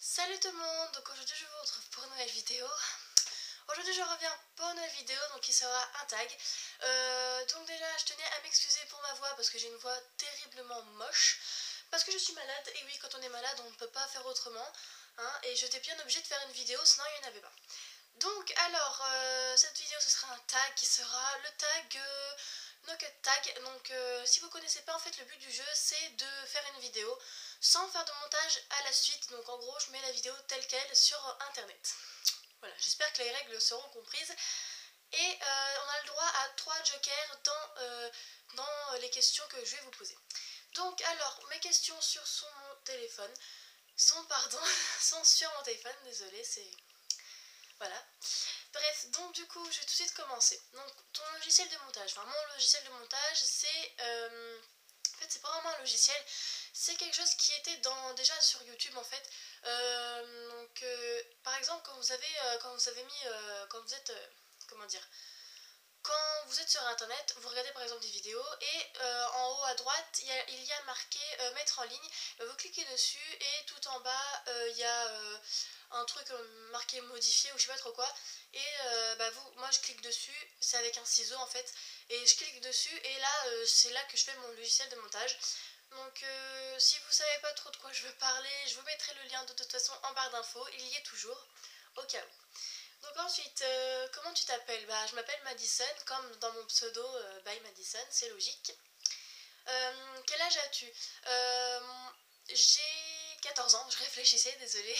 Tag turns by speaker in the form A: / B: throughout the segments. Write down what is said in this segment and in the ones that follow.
A: Salut tout le monde, donc aujourd'hui je vous retrouve pour une nouvelle vidéo. Aujourd'hui je reviens pour une nouvelle vidéo donc qui sera un tag. Donc déjà je tenais à m'excuser pour ma voix parce que j'ai une voix terriblement moche. Parce que je suis malade, et oui quand on est malade on ne peut pas faire autrement. Et j'étais bien obligée de faire une vidéo sinon il n'y en avait pas. Donc alors cette vidéo ce sera un tag qui sera le tag No Cut Tag. Donc si vous connaissez pas en fait le but du jeu c'est de faire une vidéo sans faire de montage à la suite. Donc en gros je mets la vidéo telle quelle sur internet. Voilà, j'espère que les règles seront comprises. Et on a le droit à 3 jokers dans les questions que je vais vous poser. Donc alors mes questions sur mon téléphone sont sur mon téléphone, désolé c'est... Voilà. Bref, donc du coup, je vais tout de suite commencer. Donc, ton logiciel de montage. Enfin, mon logiciel de montage, c'est... en fait, c'est pas vraiment un logiciel. C'est quelque chose qui était déjà sur YouTube, en fait. Par exemple, quand vous avez mis... quand vous êtes... comment dire, quand vous êtes sur internet, vous regardez par exemple des vidéos et en haut à droite il y a marqué mettre en ligne. Vous cliquez dessus et tout en bas il y a un truc marqué modifier ou je sais pas trop quoi. Et moi je clique dessus, c'est avec un ciseau en fait. Et je clique dessus et là c'est là que je fais mon logiciel de montage. Donc si vous savez pas trop de quoi je veux parler, je vous mettrai le lien de toute façon en barre d'infos, il y est toujours, au cas où. Donc ensuite, comment tu t'appelles? Bah, je m'appelle Madison, comme dans mon pseudo by Madison, c'est logique. Quel âge as-tu? J'ai 14 ans, je réfléchissais, désolée.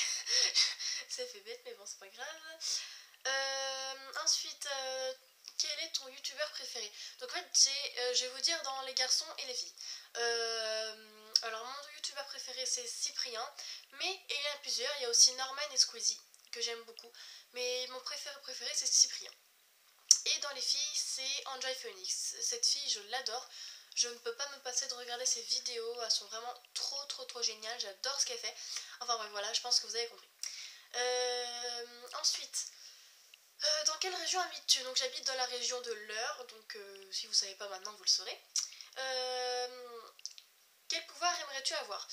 A: Ça fait bête, mais bon, c'est pas grave. Ensuite, quel est ton youtubeur préféré? Donc en fait, je vais vous dire dans les garçons et les filles. Alors mon youtubeur préféré c'est Cyprien, mais il y en a plusieurs, il y a aussi Norman et Squeezie que j'aime beaucoup. Mais mon préféré c'est Cyprien. Et dans les filles c'est Enjoy Phoenix. Cette fille je l'adore. Je ne peux pas me passer de regarder ses vidéos, elles sont vraiment trop géniales, j'adore ce qu'elle fait. Enfin bref voilà, je pense que vous avez compris. Ensuite, dans quelle région habites-tu? Donc j'habite dans la région de l'Eure, donc si vous ne savez pas maintenant vous le saurez. Quel pouvoir aimerais-tu avoir?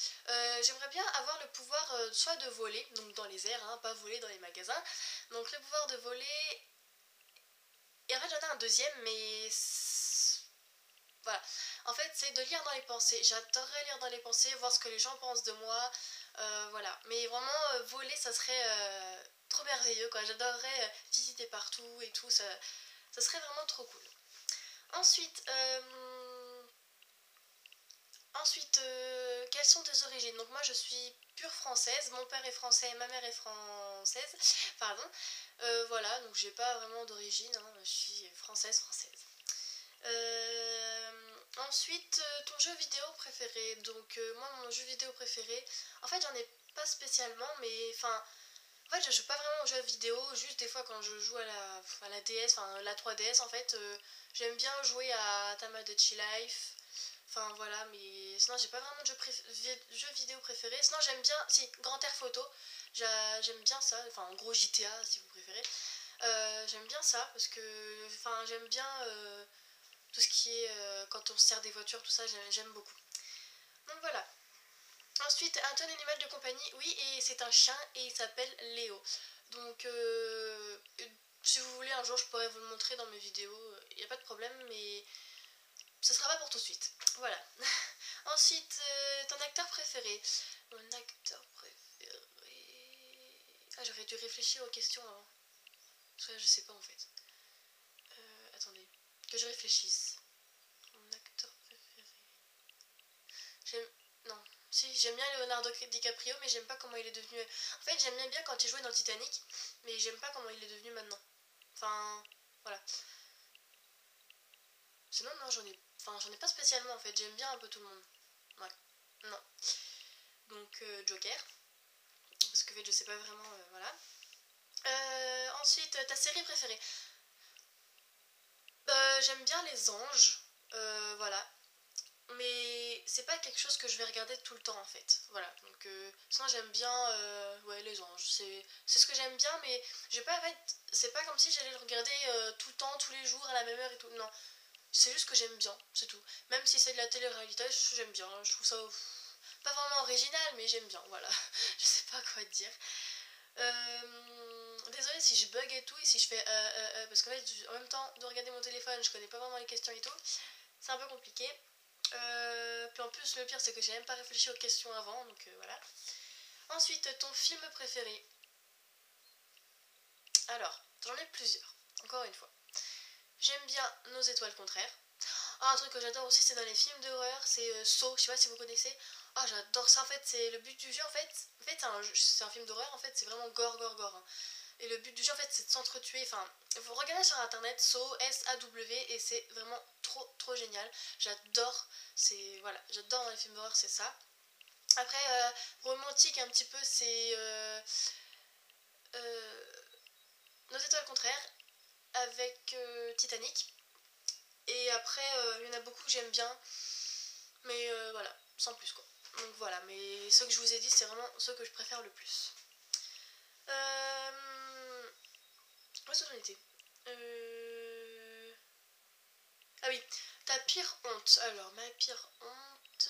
A: J'aimerais bien avoir le pouvoir soit de voler, donc dans les airs, pas voler dans les magasins. Donc le pouvoir de voler... Et en fait j'en ai un deuxième, mais... Voilà. En fait c'est de lire dans les pensées. J'adorerais lire dans les pensées, voir ce que les gens pensent de moi. Voilà. Mais vraiment voler ça serait trop merveilleux quoi. J'adorerais visiter partout et tout. Ça serait vraiment trop cool. Ensuite... quelles sont tes origines? Donc moi je suis pure française, mon père est français, ma mère est française, pardon. Voilà, donc j'ai pas vraiment d'origine, je suis française. Ensuite, ton jeu vidéo préféré. Donc moi mon jeu vidéo préféré, en fait j'en ai pas spécialement, mais enfin... En fait je joue pas vraiment aux jeux vidéo, juste des fois quand je joue à la DS, enfin la 3DS en fait, j'aime bien jouer à Tamagotchi Life. Enfin voilà, mais sinon j'ai pas vraiment de jeu vidéo préféré. Sinon j'aime bien, si, Grand Air Photo, j'aime bien ça, enfin en gros GTA si vous préférez. J'aime bien ça parce que, enfin j'aime bien tout ce qui est quand on se sert des voitures, tout ça, j'aime beaucoup. Donc voilà. Ensuite, un ton animal de compagnie, oui, et c'est un chien et il s'appelle Léo. Donc si vous voulez un jour je pourrais vous le montrer dans mes vidéos, il n'y a pas de problème, mais ce sera pas pour tout de suite. Voilà. Ensuite, ton acteur préféré. Mon acteur préféré... Ah, j'aurais dû réfléchir aux questions avant. Parce que là, je sais pas en fait. Attendez. Que je réfléchisse. Mon acteur préféré... J'aime... Non. Si, j'aime bien Leonardo DiCaprio, mais j'aime pas comment il est devenu... En fait, j'aime bien quand il jouait dans Titanic, mais j'aime pas comment il est devenu maintenant. Enfin, voilà. Sinon, non, j'en ai pas spécialement en fait. J'aime bien un peu tout le monde. Ouais. Non. Donc, Joker. Parce que en fait, je sais pas vraiment... voilà. Ensuite, ta série préférée. J'aime bien les anges. Voilà. Mais c'est pas quelque chose que je vais regarder tout le temps en fait. Voilà. Donc, sinon, j'aime bien ouais, les anges. C'est ce que j'aime bien, mais j'ai pas en fait. C'est pas comme si j'allais le regarder tout le temps, tous les jours, à la même heure et tout. Non. C'est juste que j'aime bien, c'est tout. Même si c'est de la télé-réalité, j'aime bien. Je trouve ça... pas vraiment original, mais j'aime bien, voilà. Je sais pas quoi te dire. Désolée si je bug et tout, et si je fais parce qu'en fait, en même temps de regarder mon téléphone, je connais pas vraiment les questions et tout, c'est un peu compliqué. Puis en plus, le pire, c'est que j'ai même pas réfléchi aux questions avant, donc voilà. Ensuite, ton film préféré. Alors, j'en ai plusieurs, encore une fois. J'aime bien Nos étoiles contraires. Ah, un truc que j'adore aussi, c'est dans les films d'horreur, c'est Saw, je sais pas si vous connaissez. Ah, j'adore ça, en fait, c'est le but du jeu, en fait c'est un film d'horreur, en fait, c'est vraiment gore, gore, gore, hein. Et le but du jeu, en fait, c'est de s'entretuer, enfin, vous regardez sur internet, Saw, S-A-W, et c'est vraiment trop, trop génial. J'adore, voilà, j'adore dans les films d'horreur, c'est ça. Après, romantique un petit peu, c'est euh, Nos étoiles contraires, avec Titanic. Et après, il y en a beaucoup que j'aime bien, mais voilà, sans plus quoi. Donc voilà, mais ceux que je vous ai dit, c'est vraiment ceux que je préfère le plus. Où est-ce que j'en étais Ah oui, ta pire honte. Alors, ma pire honte...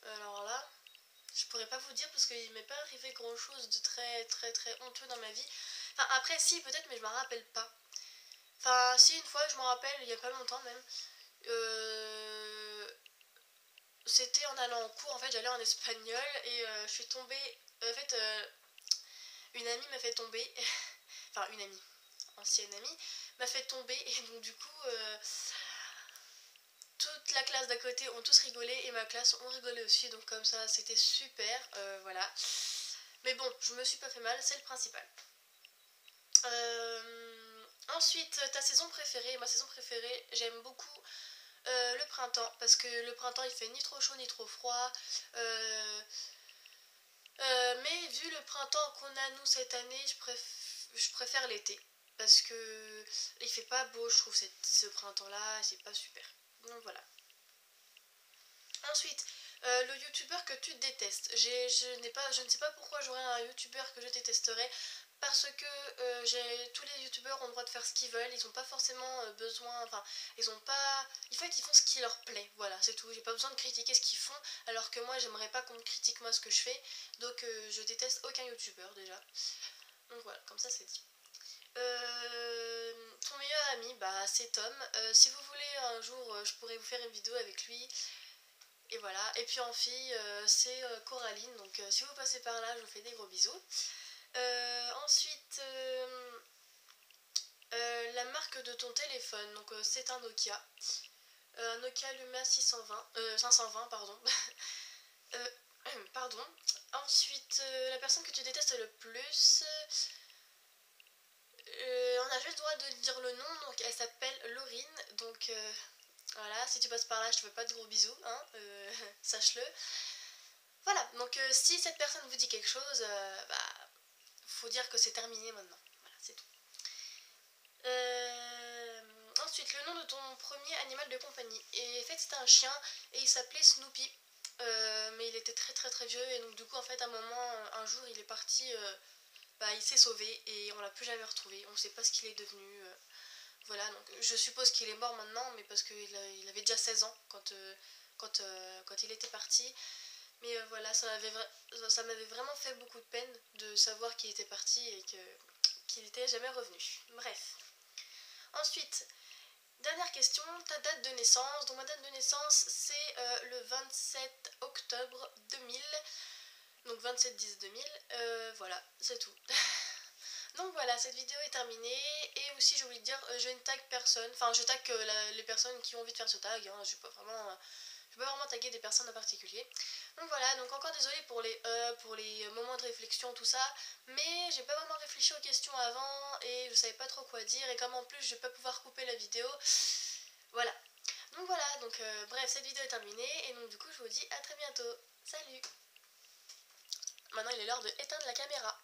A: Alors là, je pourrais pas vous dire parce qu'il m'est pas arrivé grand chose de très très très honteux dans ma vie. Enfin, après, si, peut-être, mais je m'en rappelle pas. Enfin, si, une fois, je m'en rappelle, il y a pas longtemps même. C'était en allant en cours, en fait, j'allais en espagnol et je suis tombée. En fait, une amie m'a fait tomber. Enfin, une amie, ancienne amie, m'a fait tomber et donc, du coup, toute la classe d'à côté ont tous rigolé et ma classe ont rigolé aussi, donc comme ça c'était super, voilà. Mais bon, je me suis pas fait mal, c'est le principal. Ensuite, ta saison préférée. Ma saison préférée, j'aime beaucoup le printemps, parce que le printemps il fait ni trop chaud ni trop froid. Mais vu le printemps qu'on a nous cette année, je préfère l'été. Parce que il fait pas beau, je trouve, ce printemps-là, c'est pas super. Donc voilà. Ensuite, le youtubeur que tu détestes. Je ne sais pas pourquoi j'aurais un youtubeur que je détesterais. Parce que tous les youtubeurs ont le droit de faire ce qu'ils veulent. Ils n'ont pas forcément besoin. Enfin, ils ont pas. En fait, ils font ce qui leur plaît. Voilà, c'est tout. J'ai pas besoin de critiquer ce qu'ils font. Alors que moi, j'aimerais pas qu'on me critique moi ce que je fais. Donc, je déteste aucun youtubeur déjà. Donc voilà, comme ça c'est dit. Ton meilleur ami, bah c'est Tom. Si vous voulez un jour, je pourrais vous faire une vidéo avec lui. Et voilà. Et puis en fille, c'est Coraline. Donc si vous passez par là, je vous fais des gros bisous. Ensuite, la marque de ton téléphone. Donc c'est un Nokia. Un Nokia Lumia 520, pardon. Pardon. Ensuite, la personne que tu détestes le plus. On a juste le droit de dire le nom, donc elle s'appelle Laurine, donc voilà, si tu passes par là, je te fais pas de gros bisous, hein, sache-le. Voilà, donc si cette personne vous dit quelque chose, bah, faut dire que c'est terminé maintenant, voilà, c'est tout. Ensuite, le nom de ton premier animal de compagnie. Et en fait, c'était un chien et il s'appelait Snoopy. Mais il était très très très vieux et donc du coup, en fait, à un moment, un jour, il est parti... bah, il s'est sauvé et on l'a plus jamais retrouvé. On sait pas ce qu'il est devenu. Voilà, donc je suppose qu'il est mort maintenant, mais parce qu'il il avait déjà 16 ans quand il était parti. Mais voilà, ça m'avait vraiment fait beaucoup de peine de savoir qu'il était parti et qu'il n'était jamais revenu. Bref. Ensuite, dernière question, ta date de naissance. Donc ma date de naissance, c'est le 27 octobre 2000. Donc 27-10-2000, voilà, c'est tout. Donc voilà, cette vidéo est terminée. Et aussi, j'ai oublié de dire, je ne tag personne. Enfin, je tag les personnes qui ont envie de faire ce tag. Hein. Je vais pas vraiment taguer des personnes en particulier. Donc voilà, donc encore désolée pour les moments de réflexion, tout ça. Mais j'ai pas vraiment réfléchi aux questions avant et je savais pas trop quoi dire. Et comme en plus, je vais pas pouvoir couper la vidéo. Voilà. Donc voilà, donc bref, cette vidéo est terminée. Et donc du coup, je vous dis à très bientôt. Salut! Maintenant, il est l'heure de éteindre la caméra.